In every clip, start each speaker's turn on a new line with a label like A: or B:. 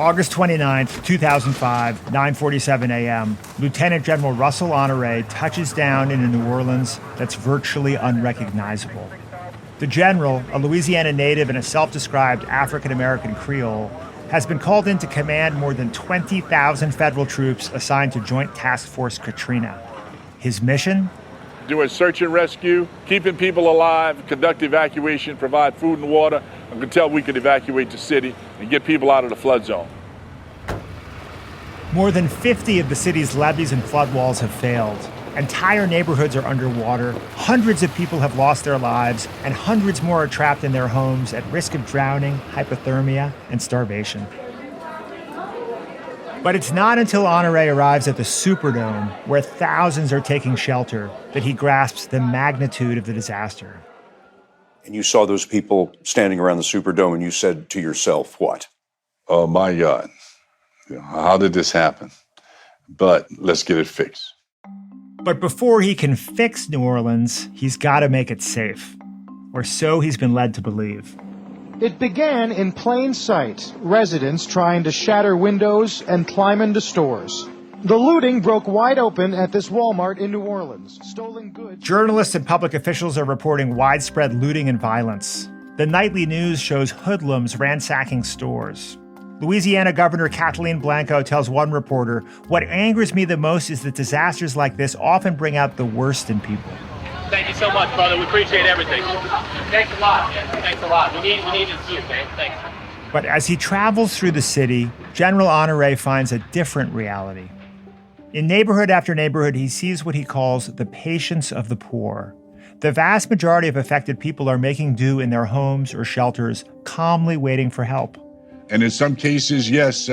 A: August 29th, 2005, 9:47 a.m., Lieutenant General Russell Honore touches down in a New Orleans that's virtually unrecognizable. The general, a Louisiana native and a self-described African-American Creole, has been called in to command more than 20,000 federal troops assigned to Joint Task Force Katrina. His mission?
B: Doing search and rescue, keeping people alive, conduct evacuation, provide food and water until we could evacuate the city and get people out of the flood zone.
A: More than 50 of the city's levees and flood walls have failed. Entire neighborhoods are underwater, hundreds of people have lost their lives, and hundreds more are trapped in their homes at risk of drowning, hypothermia, and starvation. But it's not until Honore arrives at the Superdome, where thousands are taking shelter, that he grasps the magnitude of the disaster.
C: And you saw those people standing around the Superdome and you said to yourself, what?
B: Oh my God, how did this happen? But let's get it fixed.
A: But before he can fix New Orleans, he's got to make it safe. Or so he's been led to believe.
D: It began in plain sight, residents trying to shatter windows and climb into stores. The looting broke wide open at this Walmart in New Orleans. Stolen goods.
A: Journalists and public officials are reporting widespread looting and violence. The nightly news shows hoodlums ransacking stores. Louisiana Governor Kathleen Blanco tells one reporter, "What angers me the most is that disasters like this often bring out the worst in people."
E: Thank you so much, brother. We appreciate everything. Thanks a lot. Thanks a lot. We need it too, man. Thanks.
A: But as he travels through the city, General Honore finds a different reality. In neighborhood after neighborhood, he sees what he calls the patience of the poor. The vast majority of affected people are making do in their homes or shelters, calmly waiting for help.
B: And in some cases, yes,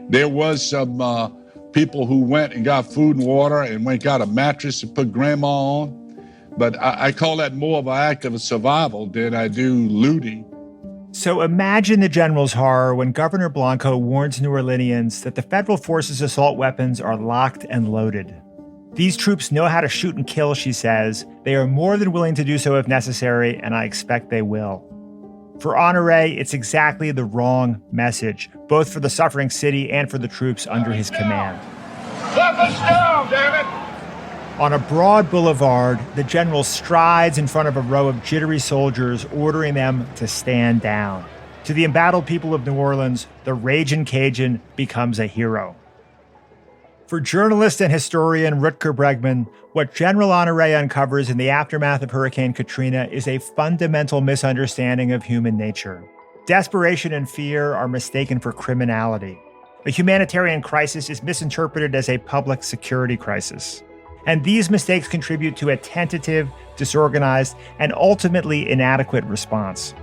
B: there was some people who went and got food and water and went and got a mattress and put grandma on. But I call that more of an act of survival than I do looting.
A: So imagine the general's horror when Governor Blanco warns New Orleanians that the federal forces' assault weapons are locked and loaded. These troops know how to shoot and kill, she says. They are more than willing to do so if necessary, and I expect they will. For Honore, it's exactly the wrong message, both for the suffering city and for the troops under his command.
B: Weapons down, damn it!
A: On a broad boulevard, the general strides in front of a row of jittery soldiers, ordering them to stand down. To the embattled people of New Orleans, the raging Cajun becomes a hero. For journalist and historian Rutger Bregman, what General Honore uncovers in the aftermath of Hurricane Katrina is a fundamental misunderstanding of human nature. Desperation and fear are mistaken for criminality. A humanitarian crisis is misinterpreted as a public security crisis. And these mistakes contribute to a tentative, disorganized, and ultimately inadequate response.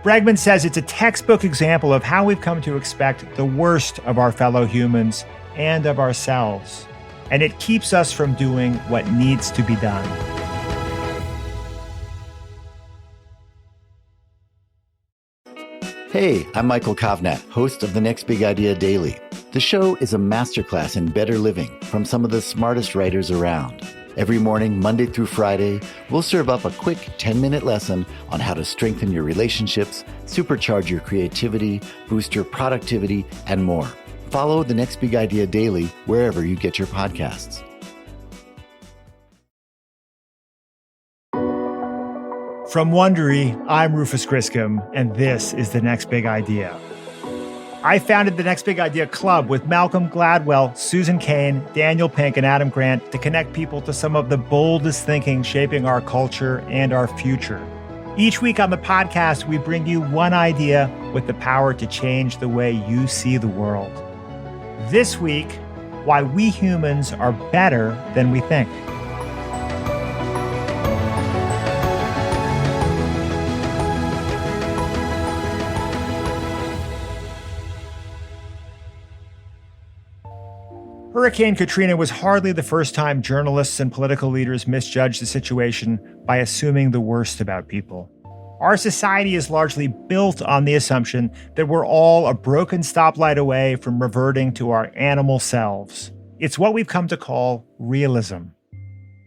A: Bregman says it's a textbook example of how we've come to expect the worst of our fellow humans and of ourselves, and it keeps us from doing what needs to be done.
F: Hey, I'm Michael Kovnat, host of The Next Big Idea Daily. The show is a masterclass in better living from some of the smartest writers around. Every morning, Monday through Friday, we'll serve up a quick 10-minute lesson on how to strengthen your relationships, supercharge your creativity, boost your productivity, and more. Follow The Next Big Idea Daily wherever you get your podcasts.
A: From Wondery, I'm Rufus Griscom, and this is The Next Big Idea. I founded the Next Big Idea Club with Malcolm Gladwell, Susan Cain, Daniel Pink, and Adam Grant to connect people to some of the boldest thinking shaping our culture and our future. Each week on the podcast, we bring you one idea with the power to change the way you see the world. This week, why we humans are better than we think. Hurricane Katrina was hardly the first time journalists and political leaders misjudged the situation by assuming the worst about people. Our society is largely built on the assumption that we're all a broken stoplight away from reverting to our animal selves. It's what we've come to call realism.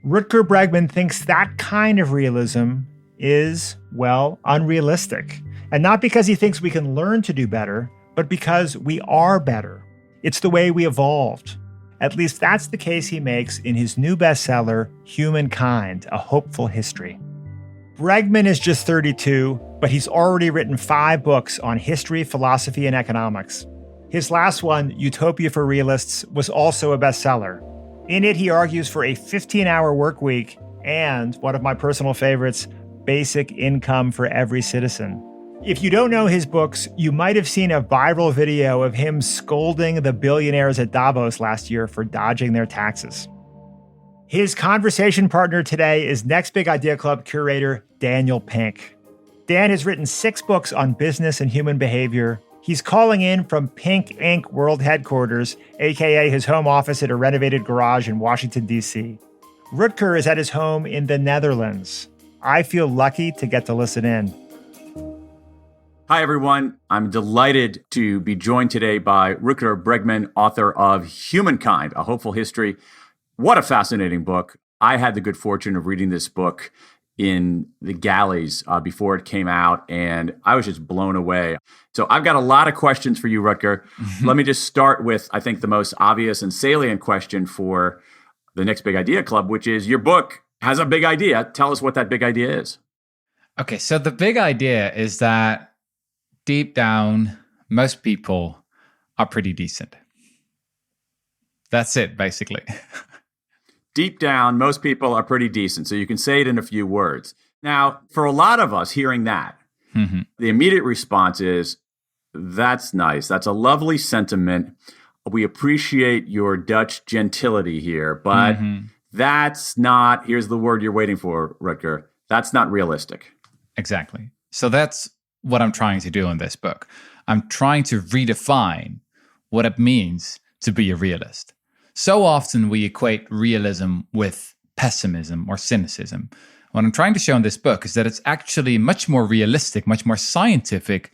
A: Rutger Bregman thinks that kind of realism is, well, unrealistic. And not because he thinks we can learn to do better, but because we are better. It's the way we evolved. At least that's the case he makes in his new bestseller, Humankind, A Hopeful History. Bregman is just 32, but he's already written 5 books on history, philosophy, and economics. His last one, Utopia for Realists, was also a bestseller. In it, he argues for a 15-hour work week and, one of my personal favorites, basic income for every citizen. If you don't know his books, you might have seen a viral video of him scolding the billionaires at Davos last year for dodging their taxes. His conversation partner today is Next Big Idea Club curator Daniel Pink. Dan has written 6 books on business and human behavior. He's calling in from Pink Inc. World Headquarters, aka his home office at a renovated garage in Washington, D.C. Rutger is at his home in the Netherlands. I feel lucky to get to listen in.
G: Hi, everyone. I'm delighted to be joined today by Rutger Bregman, author of Humankind, A Hopeful History. What a fascinating book. I had the good fortune of reading this book in the galleys before it came out, and I was just blown away. So I've got a lot of questions for you, Rutger. Let me just start with, I think, the most obvious and salient question for the Next Big Idea Club, which is your book has a big idea. Tell us what that big idea is.
H: Okay, so the big idea is that deep down, most people are pretty decent. That's it, basically.
G: Deep down, most people are pretty decent. So you can say it in a few words. Now, for a lot of us hearing that, the immediate response is, that's nice. That's a lovely sentiment. We appreciate your Dutch gentility here, but that's not, here's the word you're waiting for, Rutger, that's not realistic.
H: Exactly. So that's what I'm trying to do in this book. I'm trying to redefine what it means to be a realist. So often we equate realism with pessimism or cynicism. What I'm trying to show in this book is that it's actually much more realistic, much more scientific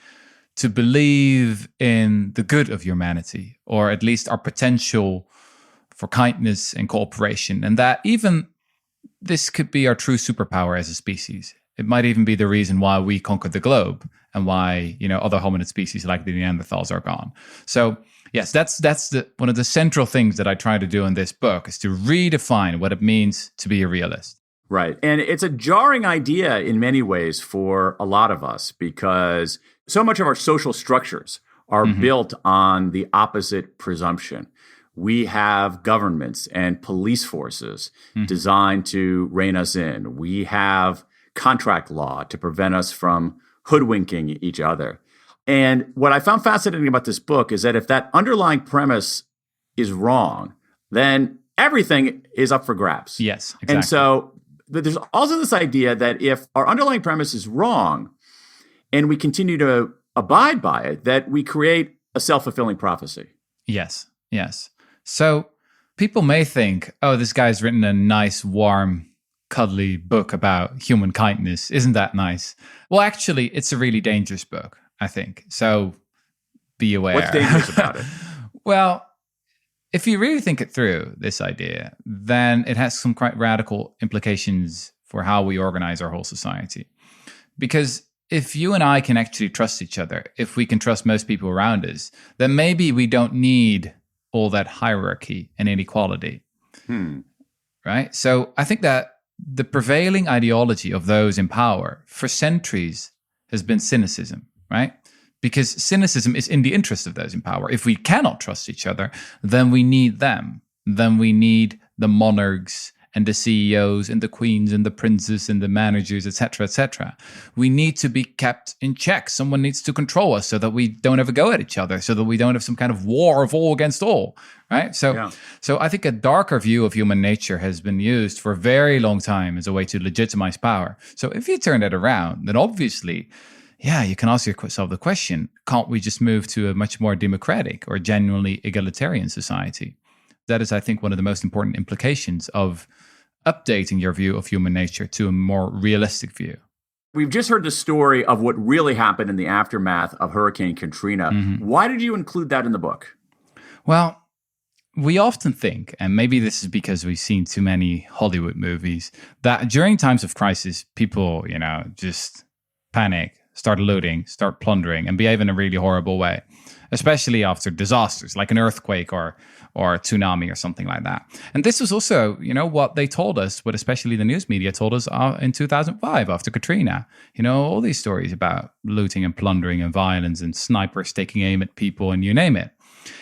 H: to believe in the good of humanity, or at least our potential for kindness and cooperation, and that even this could be our true superpower as a species. It might even be the reason why we conquered the globe and why, other hominid species like the Neanderthals are gone. So yes, that's one of the central things that I try to do in this book is to redefine what it means to be a realist.
G: Right. And it's a jarring idea in many ways for a lot of us because so much of our social structures are built on the opposite presumption. We have governments and police forces designed to rein us in. We have contract law to prevent us from hoodwinking each other. And what I found fascinating about this book is that if that underlying premise is wrong, then everything is up for grabs.
H: Yes, exactly.
G: And so there's also this idea that if our underlying premise is wrong and we continue to abide by it, that we create a self-fulfilling prophecy.
H: Yes. So people may think, oh, this guy's written a nice, warm, cuddly book about human kindness. Isn't that nice? Well, actually, it's a really dangerous book, I think. So be aware.
G: What's dangerous about it?
H: Well, if you really think it through, this idea, then it has some quite radical implications for how we organize our whole society. Because if you and I can actually trust each other, if we can trust most people around us, then maybe we don't need all that hierarchy and inequality. Right? So I think that the prevailing ideology of those in power for centuries has been cynicism, right? Because cynicism is in the interest of those in power. If we cannot trust each other, then we need them. Then we need the monarchs and the CEOs and the queens and the princes and the managers, etc., etc. We need to be kept in check. Someone needs to control us so that we don't ever go at each other, so that we don't have some kind of war of all against all, right? So I think a darker view of human nature has been used for a very long time as a way to legitimize power. So if you turn that around, then obviously, you can ask yourself the question, can't we just move to a much more democratic or genuinely egalitarian society? That is, I think, one of the most important implications of updating your view of human nature to a more realistic view.
G: We've just heard the story of what really happened in the aftermath of Hurricane Katrina. Why did you include that in the book?
H: Well, we often think, and maybe this is because we've seen too many Hollywood movies, that during times of crisis, people, just panic, start looting, start plundering, and behave in a really horrible way. especially after disasters like an earthquake or a tsunami or something like that. And this was also, what they told us, what especially the news media told us in 2005 after Katrina. All these stories about looting and plundering and violence and snipers taking aim at people and you name it.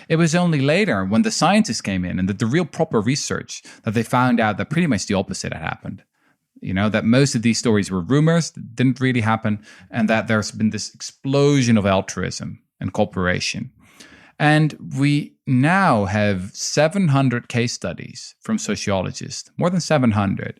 H: It was only later when the scientists came in and did the real proper research that they found out that pretty much the opposite had happened. That most of these stories were rumors that didn't really happen, and that there's been this explosion of altruism and cooperation. And we now have 700 case studies from sociologists, more than 700,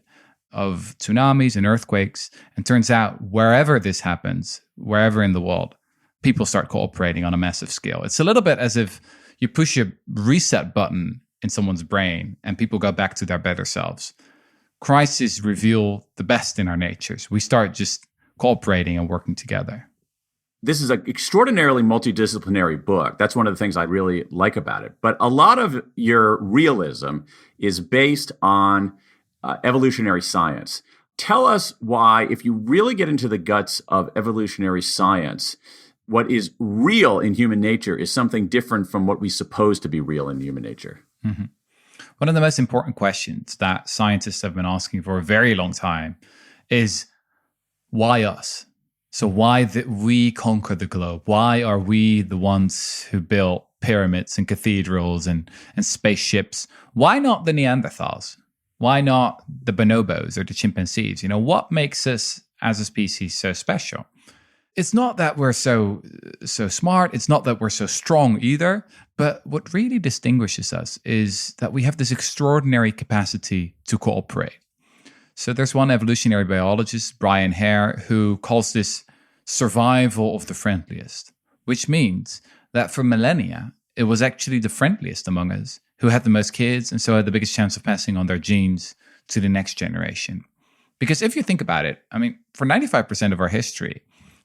H: of tsunamis and earthquakes. And turns out wherever this happens, wherever in the world, people start cooperating on a massive scale. It's a little bit as if you push a reset button in someone's brain and people go back to their better selves. Crises reveal the best in our natures. We start just cooperating and working together.
G: This is an extraordinarily multidisciplinary book. That's one of the things I really like about it. But a lot of your realism is based on evolutionary science. Tell us why, if you really get into the guts of evolutionary science, what is real in human nature is something different from what we suppose to be real in human nature.
H: Mm-hmm. One of the most important questions that scientists have been asking for a very long time is, why us? So why did we conquer the globe? Why are we the ones who built pyramids and cathedrals and spaceships? Why not the Neanderthals? Why not the bonobos or the chimpanzees? What makes us as a species so special? It's not that we're so smart. It's not that we're so strong either. But what really distinguishes us is that we have this extraordinary capacity to cooperate. So there's one evolutionary biologist, Brian Hare, who calls this survival of the friendliest, which means that for millennia, it was actually the friendliest among us who had the most kids and so had the biggest chance of passing on their genes to the next generation. Because if you think about it, for 95% of our history,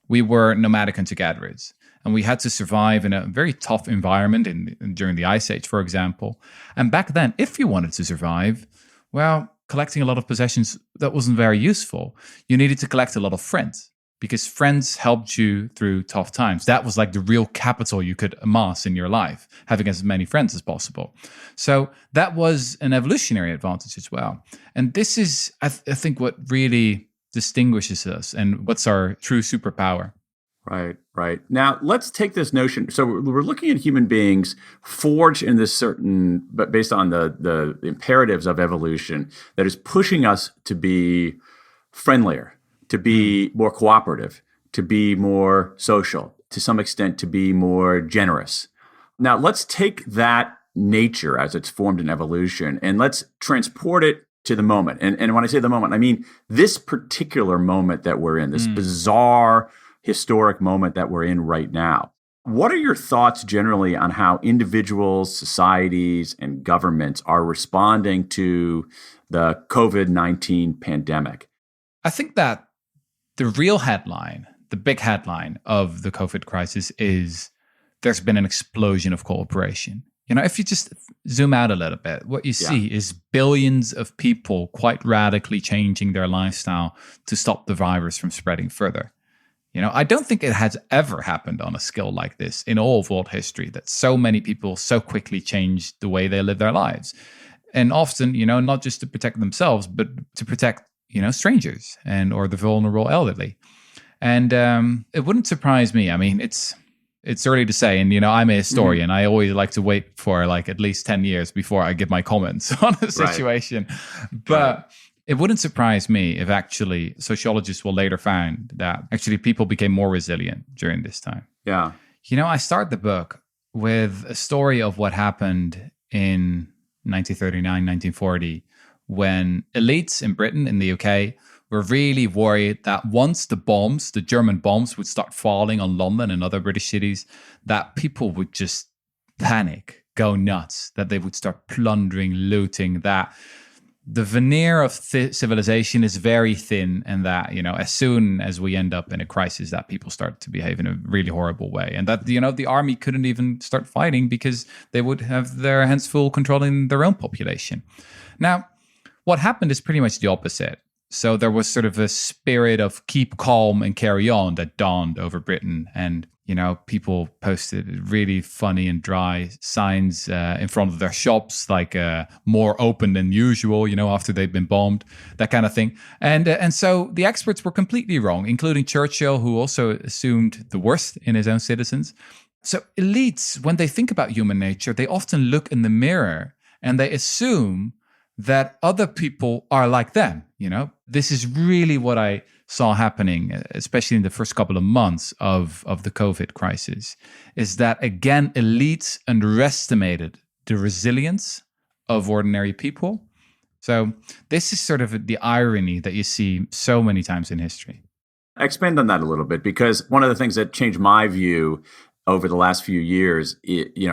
H: we were nomadic hunter-gatherers, and we had to survive in a very tough environment during the Ice Age, for example. And back then, if you wanted to survive, well, collecting a lot of possessions, that wasn't very useful. You needed to collect a lot of friends, because friends helped you through tough times. That was like the real capital you could amass in your life, having as many friends as possible. So that was an evolutionary advantage as well. And this is, I think, what really distinguishes us and what's our true superpower.
G: Right. Now, let's take this notion. So we're looking at human beings forged in this certain, but based on the imperatives of evolution, that is pushing us to be friendlier, to be more cooperative, to be more social, to some extent, to be more generous. Now, let's take that nature as it's formed in evolution and let's transport it to the moment. And when I say the moment, I mean this particular moment that we're in, this bizarre historic moment that we're in right now. What are your thoughts generally on how individuals, societies, and governments are responding to the COVID-19 pandemic?
H: I think that the real headline, the big headline of the COVID crisis is there's been an explosion of cooperation. If you just zoom out a little bit, what you see is billions of people quite radically changing their lifestyle to stop the virus from spreading further. I don't think it has ever happened on a scale like this in all of world history, that so many people so quickly changed the way they live their lives. And often, not just to protect themselves, but to protect, strangers or the vulnerable elderly. And it wouldn't surprise me. It's early to say, and I'm a historian. I always like to wait for at least 10 years before I give my comments on a situation. But it wouldn't surprise me if actually sociologists will later find that actually people became more resilient during this time.
G: Yeah.
H: I start the book with a story of what happened in 1939, 1940, when elites in Britain, in the UK, were really worried that once the German bombs would start falling on London and other British cities, that people would just panic, go nuts, that they would start plundering, looting, that the veneer of civilization is very thin, and that, as soon as we end up in a crisis, that people start to behave in a really horrible way. And that, the army couldn't even start fighting because they would have their hands full controlling their own population. Now, what happened is pretty much the opposite. So there was sort of a spirit of keep calm and carry on that dawned over Britain. And, people posted really funny and dry signs in front of their shops, like more open than usual, after they'd been bombed, that kind of thing. And so the experts were completely wrong, including Churchill, who also assumed the worst in his own citizens. So elites, when they think about human nature, they often look in the mirror and they assume that other people are like them. This is really what I saw happening, especially in the first couple of months of the COVID crisis, is that, again, elites underestimated the resilience of ordinary people. So this is sort of the irony that you see so many times in history.
G: Expand on that a little bit, because one of the things that changed my view over the last few years,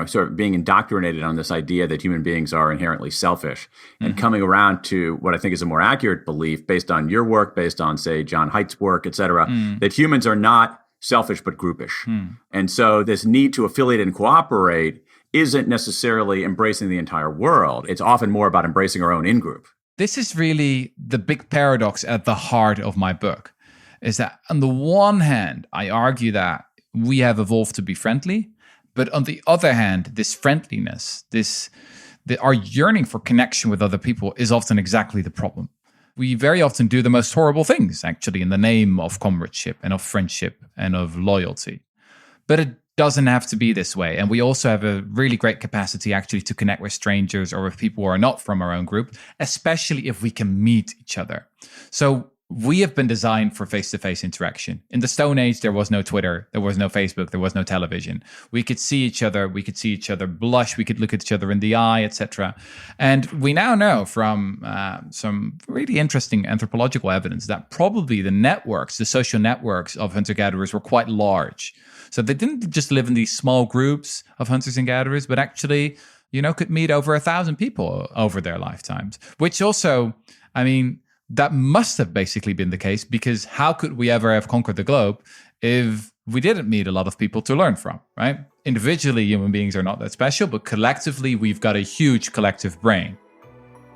G: sort of being indoctrinated on this idea that human beings are inherently selfish, and coming around to what I think is a more accurate belief based on your work, based on, say, John Haidt's work, et cetera, that humans are not selfish but groupish. And so this need to affiliate and cooperate isn't necessarily embracing the entire world. It's often more about embracing our own in-group.
H: This is really the big paradox at the heart of my book, is that on the one hand, I argue that we have evolved to be friendly, but on the other hand, this friendliness, our yearning for connection with other people is often exactly the problem. We very often do the most horrible things, actually, in the name of comradeship and of friendship and of loyalty. But it doesn't have to be this way. And we also have a really great capacity, actually, to connect with strangers or with people who are not from our own group, especially if we can meet each other. So we have been designed for face-to-face interaction. In the Stone Age, there was no Twitter, there was no Facebook, there was no television. We could see each other blush, we could look at each other in the eye, etc. And we now know from some really interesting anthropological evidence that probably the social networks of hunter-gatherers were quite large. So they didn't just live in these small groups of hunters and gatherers, but actually, could meet over 1,000 people over their lifetimes, which also, that must have basically been the case, because how could we ever have conquered the globe if we didn't meet a lot of people to learn from, right? Individually, human beings are not that special, but collectively, we've got a huge collective brain.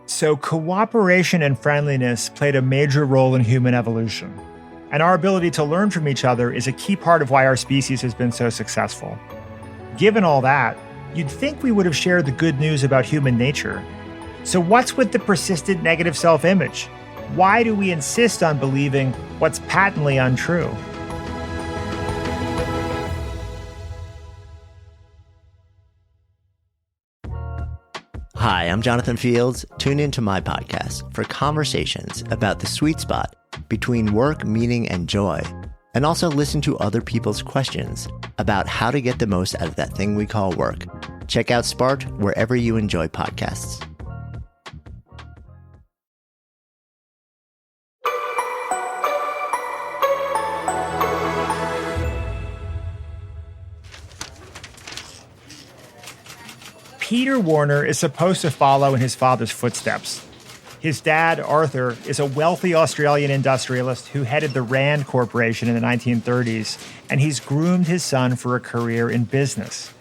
A: So cooperation and friendliness played a major role in human evolution. And our ability to learn from each other is a key part of why our species has been so successful. Given all that, you'd think we would have shared the good news about human nature. So what's with the persistent negative self-image? Why do we insist on believing what's patently untrue?
I: Hi, I'm Jonathan Fields. Tune into my podcast for conversations about the sweet spot between work, meaning, and joy. And also listen to other people's questions about how to get the most out of that thing we call work. Check out Sparked wherever you enjoy podcasts.
A: Peter Warner is supposed to follow in his father's footsteps. His dad, Arthur, is a wealthy Australian industrialist who headed the Rand Corporation in the 1930s, and he's groomed his son for a career in business.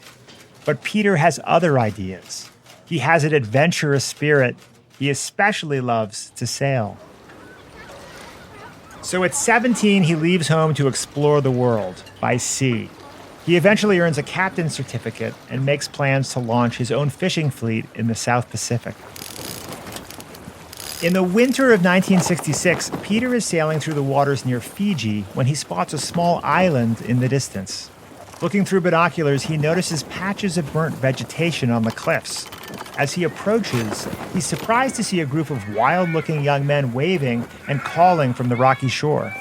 A: But Peter has other ideas. He has an adventurous spirit. He especially loves to sail. So at 17, he leaves home to explore the world by sea. He eventually earns a captain's certificate and makes plans to launch his own fishing fleet in the South Pacific. In the winter of 1966, Peter is sailing through the waters near Fiji when he spots a small island in the distance. Looking through binoculars, he notices patches of burnt vegetation on the cliffs. As he approaches, he's surprised to see a group of wild-looking young men waving and calling from the rocky shore.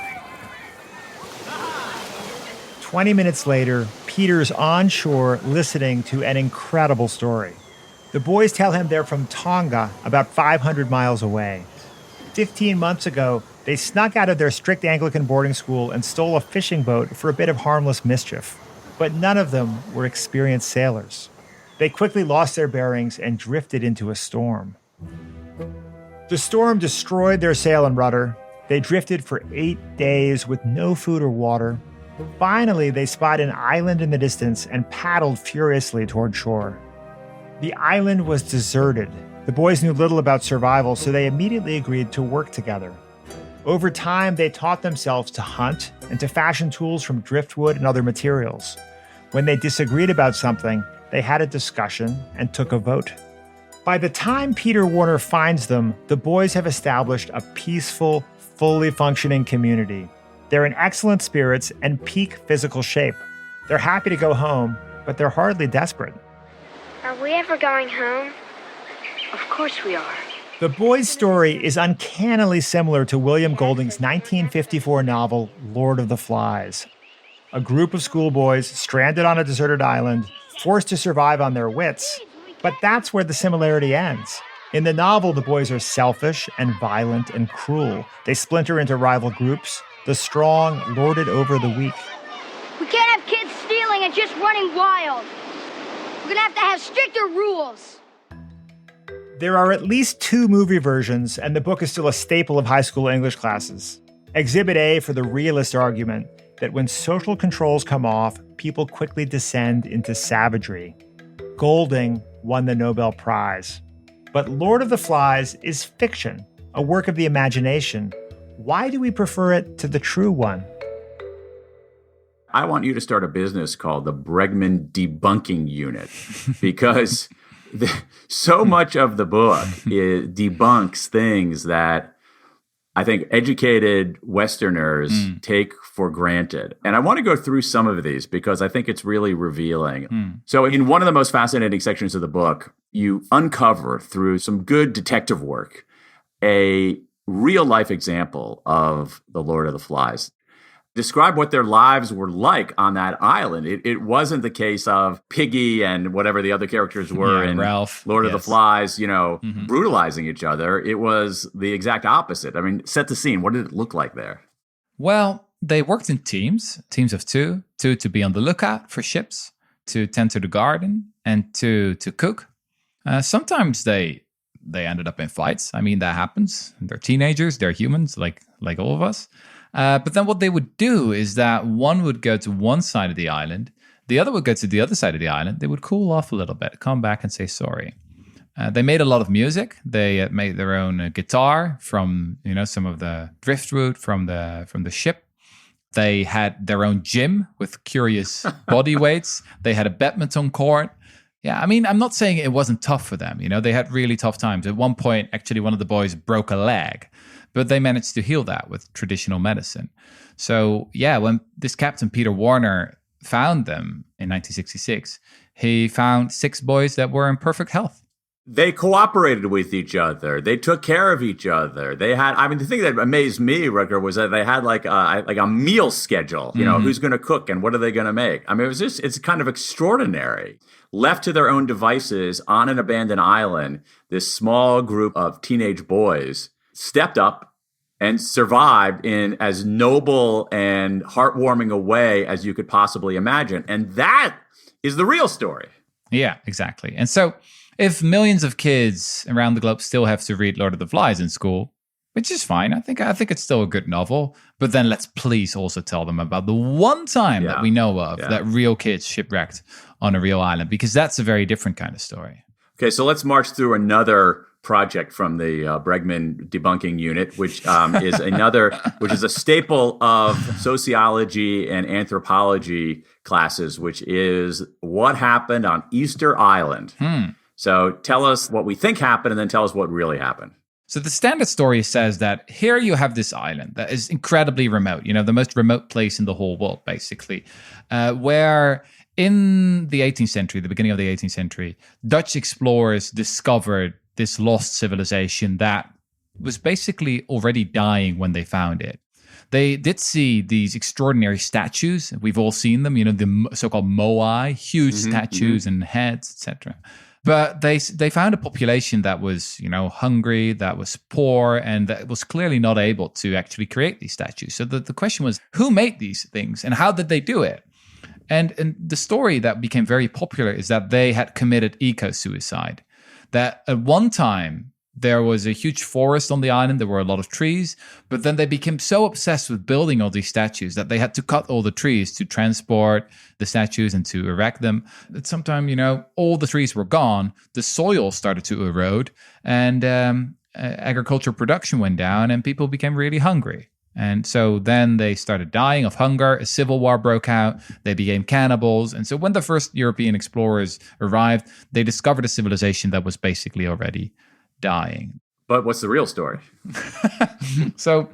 A: 20 minutes later, Peter's on shore listening to an incredible story. The boys tell him they're from Tonga, about 500 miles away. 15 months ago, they snuck out of their strict Anglican boarding school and stole a fishing boat for a bit of harmless mischief. But none of them were experienced sailors. They quickly lost their bearings and drifted into a storm. The storm destroyed their sail and rudder. They drifted for 8 days with no food or water. Finally, they spot an island in the distance and paddled furiously toward shore. The island was deserted. The boys knew little about survival, so they immediately agreed to work together. Over time, they taught themselves to hunt and to fashion tools from driftwood and other materials. When they disagreed about something, they had a discussion and took a vote. By the time Peter Warner finds them, the boys have established a peaceful, fully functioning community. They're in excellent spirits and peak physical shape. They're happy to go home, but they're hardly desperate.
J: Are we ever going home? Of course we are.
A: The boys' story is uncannily similar to William Golding's 1954 novel, Lord of the Flies. A group of schoolboys stranded on a deserted island, forced to survive on their wits. But that's where the similarity ends. In the novel, the boys are selfish and violent and cruel. They splinter into rival groups. The strong lord it over the weak.
J: We can't have kids stealing and just running wild. We're gonna have stricter rules.
A: There are at least 2 movie versions, and the book is still a staple of high school English classes. Exhibit A for the realist argument that when social controls come off, people quickly descend into savagery. Golding won the Nobel Prize. But Lord of the Flies is fiction, a work of the imagination. Why do we prefer it to the true one?
G: I want you to start a business called the Bregman Debunking Unit because so much of the book debunks things that I think educated Westerners take for granted. And I want to go through some of these because I think it's really revealing. So in one of the most fascinating sections of the book, you uncover through some good detective work a real life example of the Lord of the Flies. Describe what their lives were like on that island. It wasn't the case of Piggy and whatever the other characters were in
H: Ralph,
G: Lord of the Flies, brutalizing each other. It was the exact opposite. I mean, set the scene. What did it look like there?
H: Well, they worked in teams of 2 to be on the lookout for ships, to tend to the garden, and to cook. Sometimes they ended up in fights. I mean, that happens. They're teenagers. They're humans, like all of us. But then what they would do is that one would go to one side of the island, the other would go to the other side of the island. They would cool off a little bit, come back and say sorry. They made a lot of music. They made their own guitar from some of the driftwood from the ship. They had their own gym with curious body weights. They had a badminton court. Yeah, I mean, I'm not saying it wasn't tough for them. They had really tough times. At one point, actually, one of the boys broke a leg, but they managed to heal that with traditional medicine. So, yeah, when this Captain Peter Warner found them in 1966, he found 6 boys that were in perfect health.
G: They cooperated with each other. They took care of each other. They had, I mean, the thing that amazed me, Rutger, was that they had like a meal schedule, who's going to cook and what are they going to make? I mean, it's kind of extraordinary. Left to their own devices on an abandoned island, this small group of teenage boys stepped up and survived in as noble and heartwarming a way as you could possibly imagine. And that is the real story.
H: Yeah, exactly. And so if millions of kids around the globe still have to read Lord of the Flies in school, which is fine, I think it's still a good novel, but then let's please also tell them about the one time that we know of that real kids shipwrecked on a real island, because that's a very different kind of story.
G: Okay, so let's march through another project from the Bregman Debunking Unit, which is a staple of sociology and anthropology classes, which is what happened on Easter Island. So tell us what we think happened and then tell us what really happened.
H: So the standard story says that here you have this island that is incredibly remote, the most remote place in the whole world, basically, where in the 18th century, the beginning of the 18th century, Dutch explorers discovered this lost civilization that was basically already dying when they found it. They did see these extraordinary statues. We've all seen them, the so-called moai, huge statues and heads, etc. But they found a population that was, hungry, that was poor, and that was clearly not able to actually create these statues. So the question was, who made these things and how did they do it? And the story that became very popular is that they had committed eco-suicide. That at one time, there was a huge forest on the island. There were a lot of trees. But then they became so obsessed with building all these statues that they had to cut all the trees to transport the statues and to erect them. At some time, all the trees were gone. The soil started to erode. And agricultural production went down and people became really hungry. And so then they started dying of hunger. A civil war broke out. They became cannibals. And so when the first European explorers arrived, they discovered a civilization that was basically already dying.
G: But what's the real story?
H: So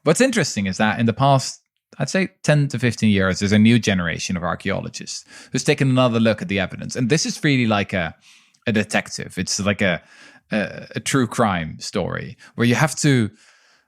H: what's interesting is that in the past, I'd say 10 to 15 years, there's a new generation of archaeologists who's taken another look at the evidence. And this is really like a detective. It's like a true crime story where you have to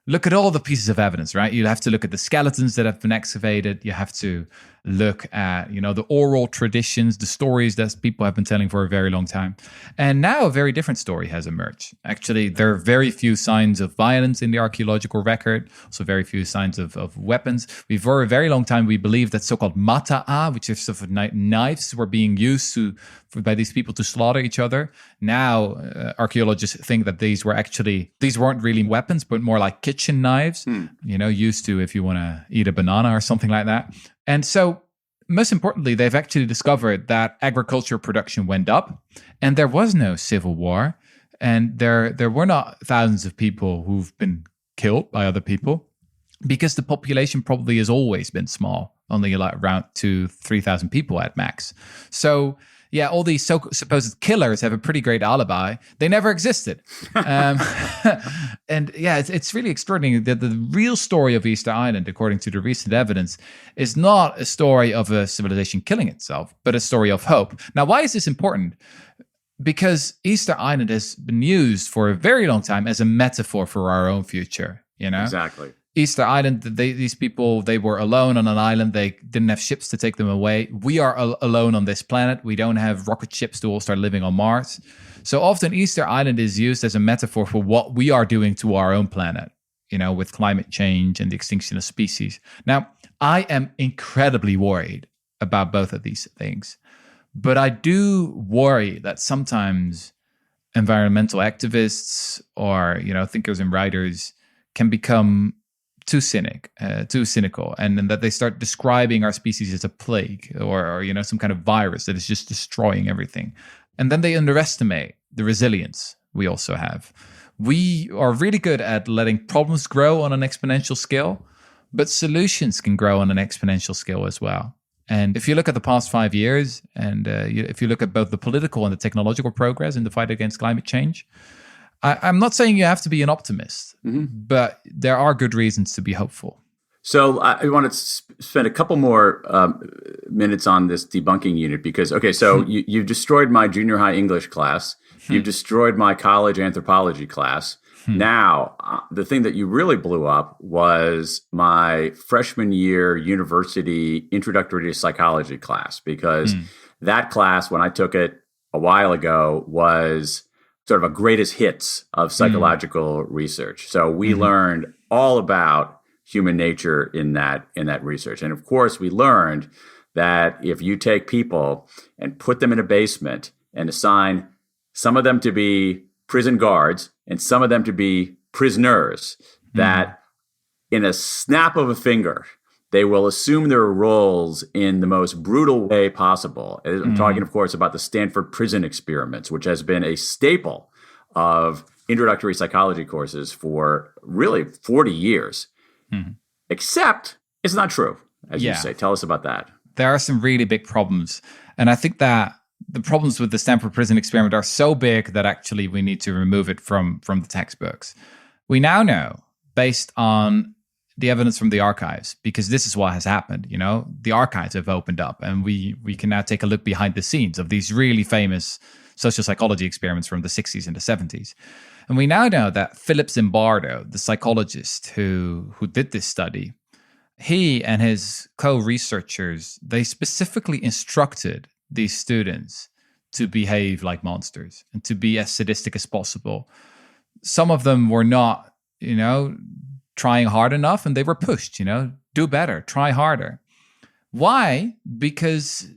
H: look at all the pieces of evidence, right? You have to look at the skeletons that have been excavated. You have to look at, the oral traditions, the stories that people have been telling for a very long time. And now a very different story has emerged. Actually, there are very few signs of violence in the archaeological record, also very few signs of weapons. For a very long time, we believed that so-called mata'a, which are sort of knives, were being used by these people to slaughter each other. Now, archaeologists think that these weren't really weapons, but more like kitchen knives, used to if you want to eat a banana or something like that. And so, most importantly, they've actually discovered that agriculture production went up and there was no civil war. And there were not thousands of people who've been killed by other people because the population probably has always been small, only like around 2,000-3,000 people at max. So, yeah, all these supposed killers have a pretty great alibi. They never existed. And yeah, it's really extraordinary that the real story of Easter Island, according to the recent evidence, is not a story of a civilization killing itself, but a story of hope. Now, why is this important? Because Easter Island has been used for a very long time as a metaphor for our own future,
G: Exactly.
H: Easter Island, these people, they were alone on an island. They didn't have ships to take them away. We are alone on this planet. We don't have rocket ships to all start living on Mars. So often Easter Island is used as a metaphor for what we are doing to our own planet, with climate change and the extinction of species. Now, I am incredibly worried about both of these things. But I do worry that sometimes environmental activists or, thinkers and writers can become too cynical, and that they start describing our species as a plague or some kind of virus that is just destroying everything. And then they underestimate the resilience we also have. We are really good at letting problems grow on an exponential scale, but solutions can grow on an exponential scale as well. And if you look at the past 5 years, and if you look at both the political and the technological progress in the fight against climate change, I'm not saying you have to be an optimist, but there are good reasons to be hopeful.
G: So I want to spend a couple more minutes on this debunking unit because, you've destroyed my junior high English class. You've destroyed my college anthropology class. Now, the thing that you really blew up was my freshman year university introductory to psychology class, because that class, when I took it a while ago, was sort of a greatest hits of psychological research. So we learned all about human nature in that research. And of course, we learned that if you take people and put them in a basement and assign some of them to be prison guards and some of them to be prisoners, that in a snap of a finger, they will assume their roles in the most brutal way possible. I'm talking, of course, about the Stanford prison experiments, which has been a staple of introductory psychology courses for really 40 years. Except it's not true, as you say. Tell us about that.
H: There are some really big problems. And I think that the problems with the Stanford prison experiment are so big that actually we need to remove it from the textbooks. We now know, based on the evidence from the archives, because this is what has happened, the archives have opened up and we can now take a look behind the scenes of these really famous social psychology experiments from the 60s and the 70s. And we now know that Philip Zimbardo, the psychologist who did this study, he and his co-researchers, they specifically instructed these students to behave like monsters and to be as sadistic as possible. Some of them were not, trying hard enough, and they were pushed, do better, try harder. Why? Because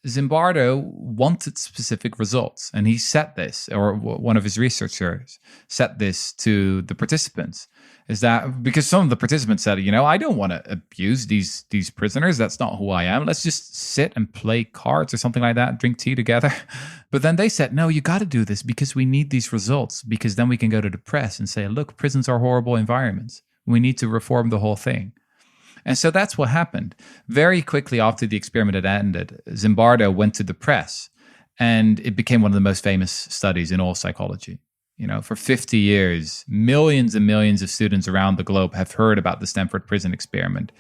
H: Zimbardo wanted specific results, and he set this, or one of his researchers set this to the participants, is that because some of the participants said, I don't want to abuse these prisoners. That's not who I am. Let's just sit and play cards or something like that, drink tea together. But then they said, no, you got to do this because we need these results, because then we can go to the press and say, look, prisons are horrible environments. We need to reform the whole thing. And so that's what happened. Very quickly after the experiment had ended, Zimbardo went to the press, and it became one of the most famous studies in all psychology. For 50 years, millions and millions of students around the globe have heard about the Stanford Prison Experiment.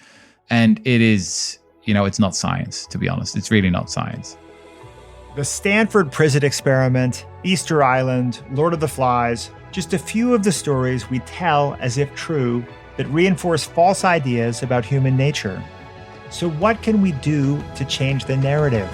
H: And it is, it's not science, to be honest. It's really not science.
A: The Stanford Prison Experiment, Easter Island, Lord of the Flies, just a few of the stories we tell as if true that reinforce false ideas about human nature. So what can we do to change the narrative?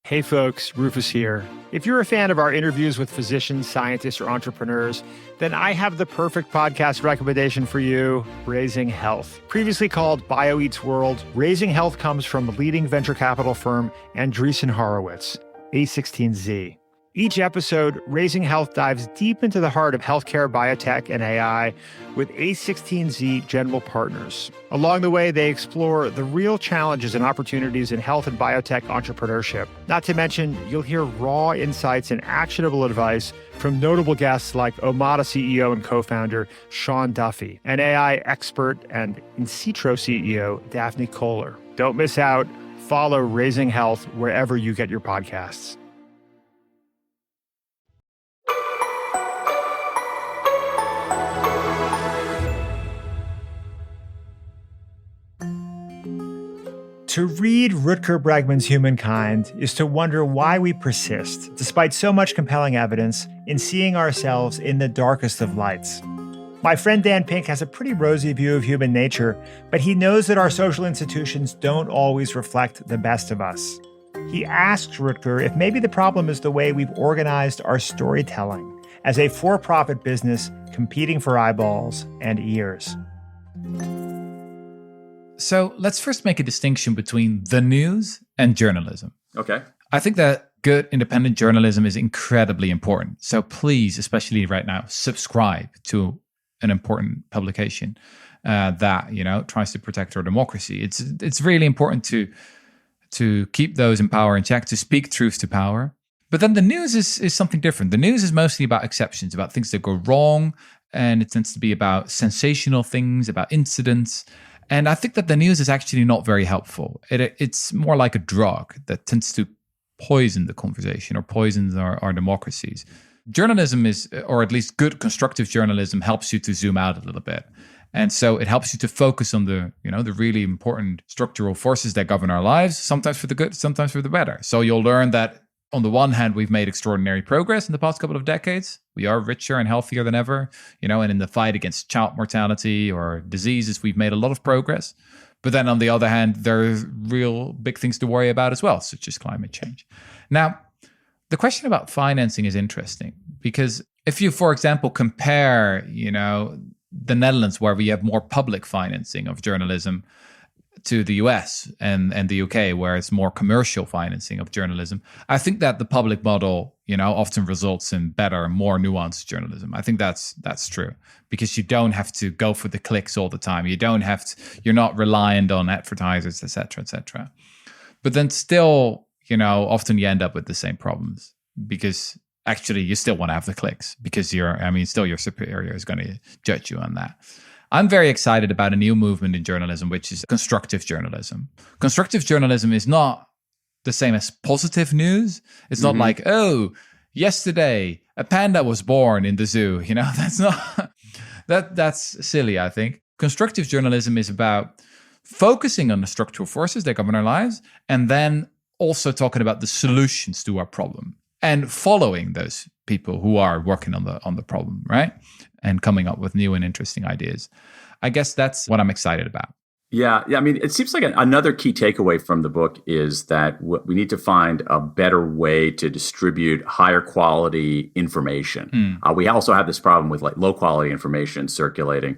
A: Hey folks, Rufus here. If you're a fan of our interviews with physicians, scientists, or entrepreneurs, then I have the perfect podcast recommendation for you, Raising Health. Previously called BioEats World, Raising Health comes from leading venture capital firm Andreessen Horowitz, A16Z. Each episode, Raising Health dives deep into the heart of healthcare, biotech, and AI with A16Z general partners. Along the way, they explore the real challenges and opportunities in health and biotech entrepreneurship. Not to mention, you'll hear raw insights and actionable advice from notable guests like Omada CEO and co-founder Sean Duffy, and AI expert and In-Sitro CEO Daphne Kohler. Don't miss out. Follow Raising Health wherever you get your podcasts. To read Rutger Bregman's Humankind is to wonder why we persist, despite so much compelling evidence, in seeing ourselves in the darkest of lights. My friend Dan Pink has a pretty rosy view of human nature, but he knows that our social institutions don't always reflect the best of us. He asks Rutger if maybe the problem is the way we've organized our storytelling as a for-profit business competing for eyeballs and ears.
H: So let's first make a distinction between the news and journalism.
G: Okay.
H: I think that good independent journalism is incredibly important. So please, especially right now, subscribe to an important publication that tries to protect our democracy. It's really important to keep those in power in check, to speak truth to power. But then the news is something different. The news is mostly about exceptions, about things that go wrong, and it tends to be about sensational things, about incidents. And I think that the news is actually not very helpful. It's more like a drug that tends to poison the conversation or poisons our democracies. Journalism is, or at least good constructive journalism, helps you to zoom out a little bit. And so it helps you to focus on the really important structural forces that govern our lives, sometimes for the good, sometimes for the better. So you'll learn that on the one hand, we've made extraordinary progress in the past couple of decades. We are richer and healthier than ever, and in the fight against child mortality or diseases, we've made a lot of progress. But then on the other hand, there are real big things to worry about as well, such as climate change. Now, the question about financing is interesting because if you, for example, compare, the Netherlands, where we have more public financing of journalism, to the US and the UK, where it's more commercial financing of journalism, I think that the public model, often results in better, more nuanced journalism. I think that's true because you don't have to go for the clicks all the time. You're not reliant on advertisers, et cetera, But then still, often you end up with the same problems because actually you still want to have the clicks because still your superior is going to judge you on that. I'm very excited about a new movement in journalism, which is constructive journalism. Constructive journalism is not the same as positive news. It's not like, oh, yesterday a panda was born in the zoo. That's not that's silly, I think. Constructive journalism is about focusing on the structural forces that govern our lives and then also talking about the solutions to our problem and following those people who are working on the problem, right? And coming up with new and interesting ideas. I guess that's what I'm excited about.
G: Yeah. I mean, it seems like another key takeaway from the book is that we need to find a better way to distribute higher quality information. We also have this problem with like low quality information circulating.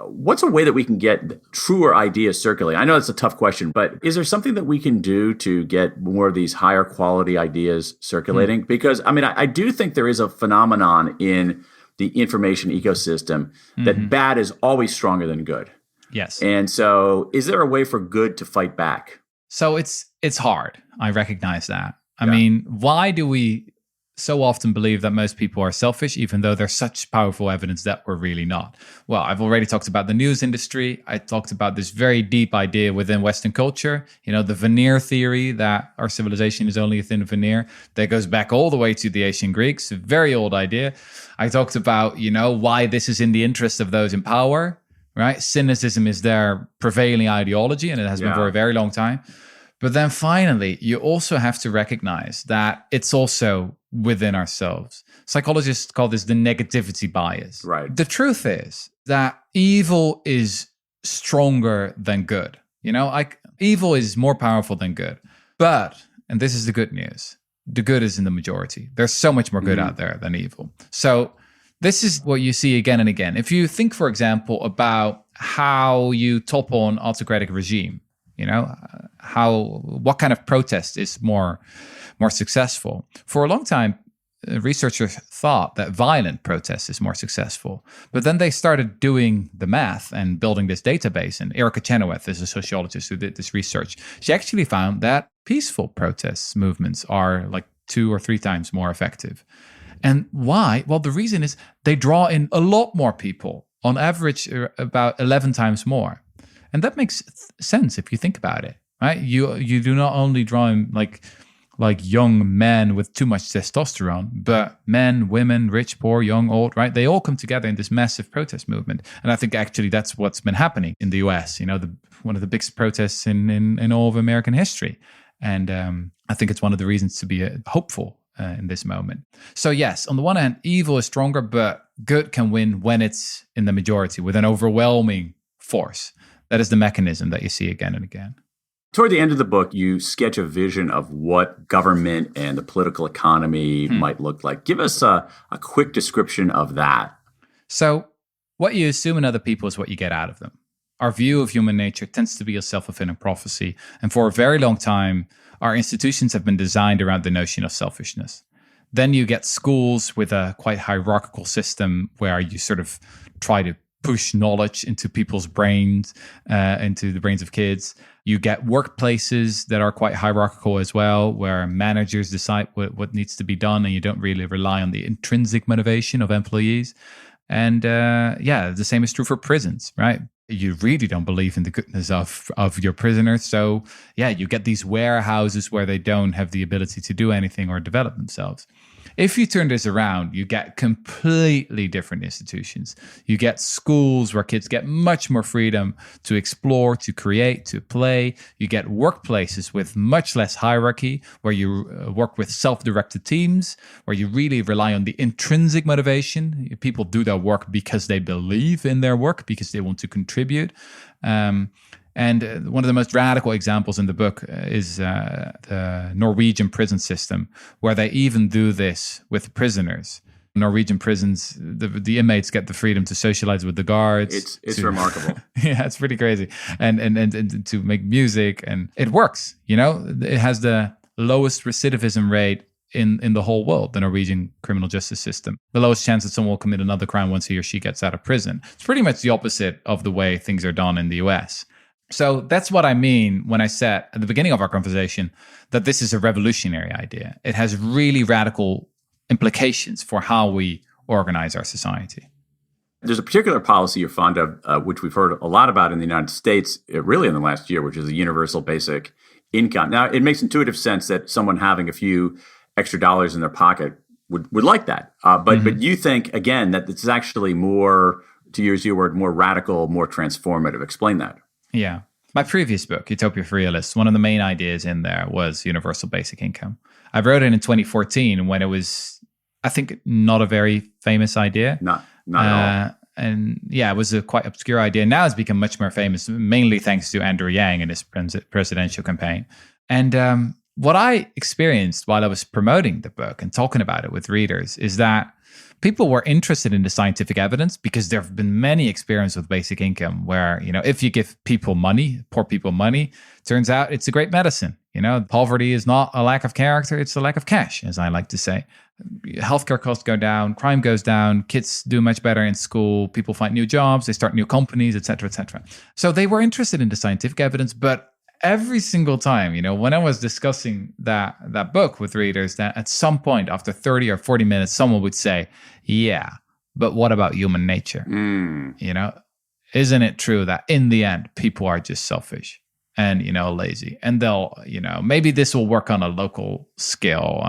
G: what's a way that we can get truer ideas circulating? I know it's a tough question, but is there something that we can do to get more of these higher quality ideas circulating? Because, I mean, I do think there is a phenomenon in the information ecosystem that bad is always stronger than good.
H: Yes.
G: And so is there a way for good to fight back?
H: So it's hard. I recognize that. I mean, why do we so often believe that most people are selfish, even though there's such powerful evidence that we're really not? Well, I've already talked about the news industry. I talked about this very deep idea within Western culture, the veneer theory, that our civilization is only a thin veneer. That goes back all the way to the ancient Greeks, a very old idea. I talked about, why this is in the interest of those in power, right? Cynicism is their prevailing ideology, and it has been for a very long time. But then finally, you also have to recognize that it's also within ourselves. Psychologists call this the negativity bias.
G: Right.
H: The truth is that evil is stronger than good. Evil is more powerful than good. But, and this is the good news, the good is in the majority. There's so much more good out there than evil. So this is what you see again and again. If you think, for example, about how you topple an autocratic regime, what kind of protest is more successful? For a long time, researchers thought that violent protest is more successful, but then they started doing the math and building this database. And Erica Chenoweth is a sociologist who did this research. She actually found that peaceful protest movements are like 2 or 3 times more effective. And why? Well, the reason is they draw in a lot more people, on average about 11 times more. And that makes sense if you think about it, right? You do not only draw in like young men with too much testosterone, but men, women, rich, poor, young, old, right? They all come together in this massive protest movement. And I think actually that's what's been happening in the US, one of the biggest protests in all of American history. And I think it's one of the reasons to be hopeful in this moment. So yes, on the one hand, evil is stronger, but good can win when it's in the majority with an overwhelming force. That is the mechanism that you see again and again.
G: Toward the end of the book, you sketch a vision of what government and the political economy might look like. Give us a quick description of that.
H: So what you assume in other people is what you get out of them. Our view of human nature tends to be a self-fulfilling prophecy. And for a very long time, our institutions have been designed around the notion of selfishness. Then you get schools with a quite hierarchical system where you sort of try to push knowledge into people's brains, into the brains of kids. You get workplaces that are quite hierarchical as well, where managers decide what needs to be done, and you don't really rely on the intrinsic motivation of employees. And the same is true for prisons, right? You really don't believe in the goodness of your prisoners. So you get these warehouses where they don't have the ability to do anything or develop themselves. If you turn this around, you get completely different institutions. You get schools where kids get much more freedom to explore, to create, to play. You get workplaces with much less hierarchy, where you work with self-directed teams, where you really rely on the intrinsic motivation. People do their work because they believe in their work, because they want to contribute. And one of the most radical examples in the book is the Norwegian prison system, where they even do this with prisoners. Norwegian prisons, the inmates get the freedom to socialize with the guards.
G: It's remarkable.
H: Yeah, it's pretty crazy. And to make music, and it works. It has the lowest recidivism rate in the whole world, the Norwegian criminal justice system. The lowest chance that someone will commit another crime once he or she gets out of prison. It's pretty much the opposite of the way things are done in the US. So that's what I mean when I said at the beginning of our conversation that this is a revolutionary idea. It has really radical implications for how we organize our society.
G: There's a particular policy you're fond of, which we've heard a lot about in the United States, really in the last year, which is the universal basic income. Now, it makes intuitive sense that someone having a few extra dollars in their pocket would like that. But you think, again, that it's actually more, to use your word, more radical, more transformative. Explain that.
H: Yeah. My previous book, Utopia for Realists, one of the main ideas in there was universal basic income. I wrote it in 2014 when it was, I think, not a very famous idea.
G: Not at all.
H: And it was a quite obscure idea. Now it's become much more famous, mainly thanks to Andrew Yang and his presidential campaign. And what I experienced while I was promoting the book and talking about it with readers is that people were interested in the scientific evidence because there have been many experiences with basic income where, if you give people money, poor people money, turns out it's a great medicine. Poverty is not a lack of character, it's a lack of cash, as I like to say. Healthcare costs go down, crime goes down, kids do much better in school, people find new jobs, they start new companies, etc., etc. So they were interested in the scientific evidence, but every single time, when I was discussing that book with readers, that at some point after 30 or 40 minutes, someone would say, yeah, but what about human nature? Isn't it true that in the end, people are just selfish and, lazy? And they'll, maybe this will work on a local scale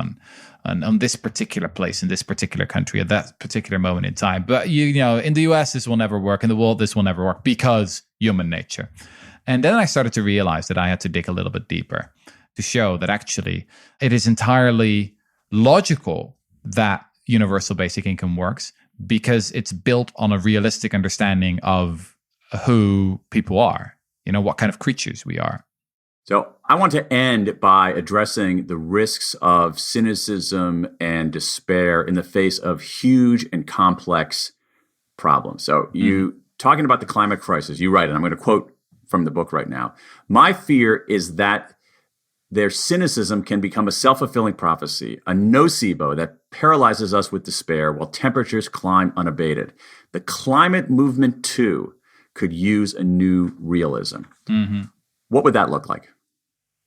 H: on this particular place, in this particular country, at that particular moment in time. But, in the US, this will never work. In the world, this will never work because human nature. And then I started to realize that I had to dig a little bit deeper to show that actually it is entirely logical that universal basic income works because it's built on a realistic understanding of who people are, what kind of creatures we are.
G: So I want to end by addressing the risks of cynicism and despair in the face of huge and complex problems. So talking about the climate crisis, you write, and I'm going to quote from the book right now. My fear is that their cynicism can become a self-fulfilling prophecy, a nocebo that paralyzes us with despair while temperatures climb unabated. The climate movement, too, could use a new realism. Mm-hmm. What would that look like?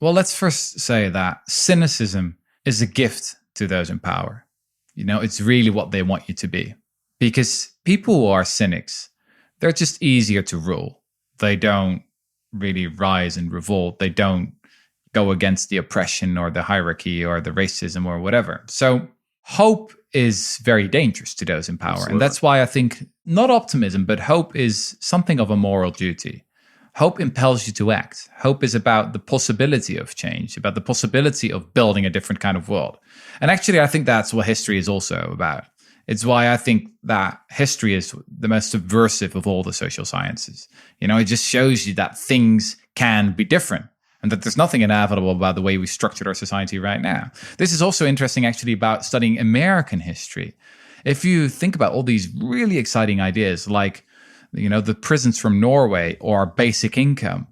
H: Well, let's first say that cynicism is a gift to those in power. It's really what they want you to be. Because people who are cynics, they're just easier to rule. They don't really rise and revolt. They don't go against the oppression or the hierarchy or the racism or whatever. So hope is very dangerous to those in power. Absolutely. And that's why I think not optimism, but hope is something of a moral duty. Hope impels you to act. Hope is about the possibility of change, about the possibility of building a different kind of world. And actually, I think that's what history is also about. It's why I think that history is the most subversive of all the social sciences. It just shows you that things can be different and that there's nothing inevitable about the way we structured our society right now. This is also interesting, actually, about studying American history. If you think about all these really exciting ideas like, the prisons from Norway or basic income,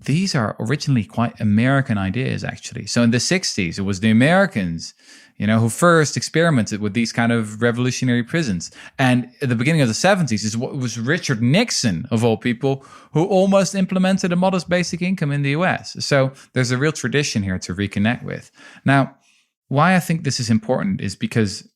H: these are originally quite American ideas, actually. So in the 60s, it was the Americans who first experimented with these kind of revolutionary prisons. And at the beginning of the 70s, it was Richard Nixon, of all people, who almost implemented a modest basic income in the US. So there's a real tradition here to reconnect with. Now, why I think this is important is because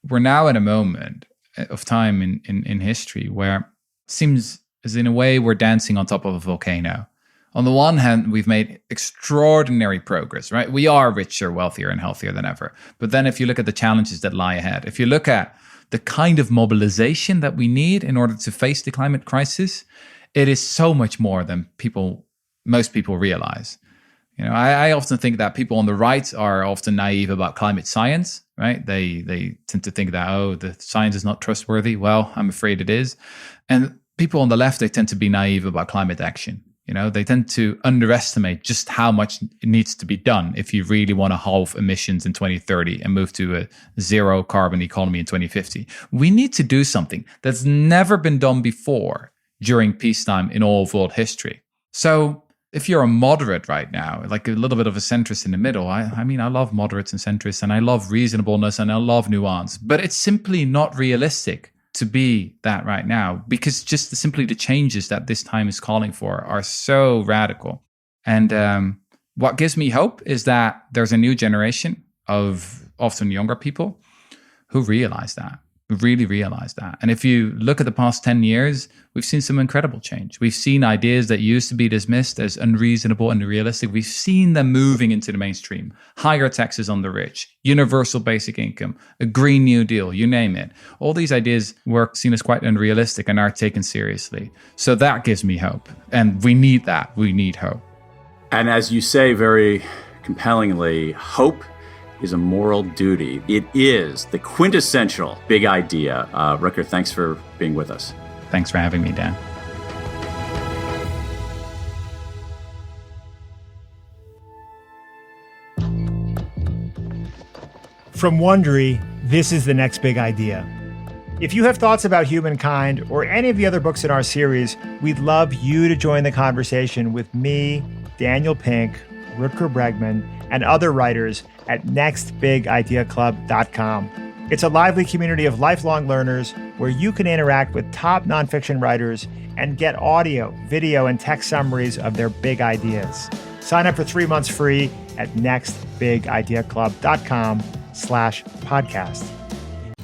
H: we're now at a moment of time in history where it seems as in a way we're dancing on top of a volcano. On the one hand, we've made extraordinary progress, right? We are richer, wealthier, and healthier than ever. But then if you look at the challenges that lie ahead, if you look at the kind of mobilization that we need in order to face the climate crisis, it is so much more than most people realize. I often think that people on the right are often naive about climate science, right? They tend to think that, the science is not trustworthy. Well, I'm afraid it is. And people on the left, they tend to be naive about climate action. They tend to underestimate just how much it needs to be done if you really want to halve emissions in 2030 and move to a zero carbon economy in 2050. We need to do something that's never been done before during peacetime in all of world history. So if you're a moderate right now, like a little bit of a centrist in the middle, I mean, I love moderates and centrists, and I love reasonableness, and I love nuance, but it's simply not realistic to be that right now, because just simply the changes that this time is calling for are so radical. And what gives me hope is that there's a new generation of often younger people who realize that, who really realize that. And if you look at the past 10 years, we've seen some incredible change. We've seen ideas that used to be dismissed as unreasonable and unrealistic. We've seen them moving into the mainstream. Higher taxes on the rich, universal basic income, a Green New Deal, you name it. All these ideas were seen as quite unrealistic and are taken seriously. So that gives me hope. And we need that. We need hope.
G: And as you say very compellingly, hope is a moral duty. It is the quintessential big idea. Rutger, thanks for being with us.
H: Thanks for having me, Dan.
A: From Wondery, this is The Next Big Idea. If you have thoughts about Humankind or any of the other books in our series, we'd love you to join the conversation with me, Daniel Pink, Rutger Bregman, and other writers at nextbigideaclub.com. It's a lively community of lifelong learners where you can interact with top nonfiction writers and get audio, video, and text summaries of their big ideas. Sign up for 3 months free at nextbigideaclub.com/podcast.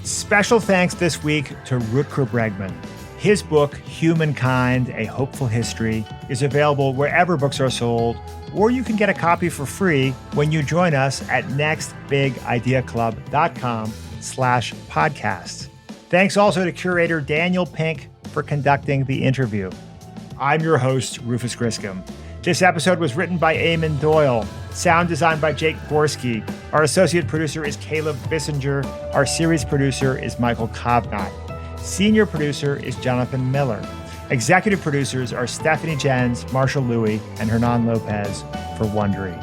A: Special thanks this week to Rutger Bregman. His book, Humankind, A Hopeful History, is available wherever books are sold, or you can get a copy for free when you join us at nextbigideaclub.com/podcast. Thanks also to curator Daniel Pink for conducting the interview. I'm your host, Rufus Griscom. This episode was written by Eamon Doyle, sound designed by Jake Gorski. Our associate producer is Caleb Bissinger. Our series producer is Michael Kovnat. Senior producer is Jonathan Miller. Executive producers are Stephanie Jens, Marshall Louie, and Hernan Lopez for Wondery.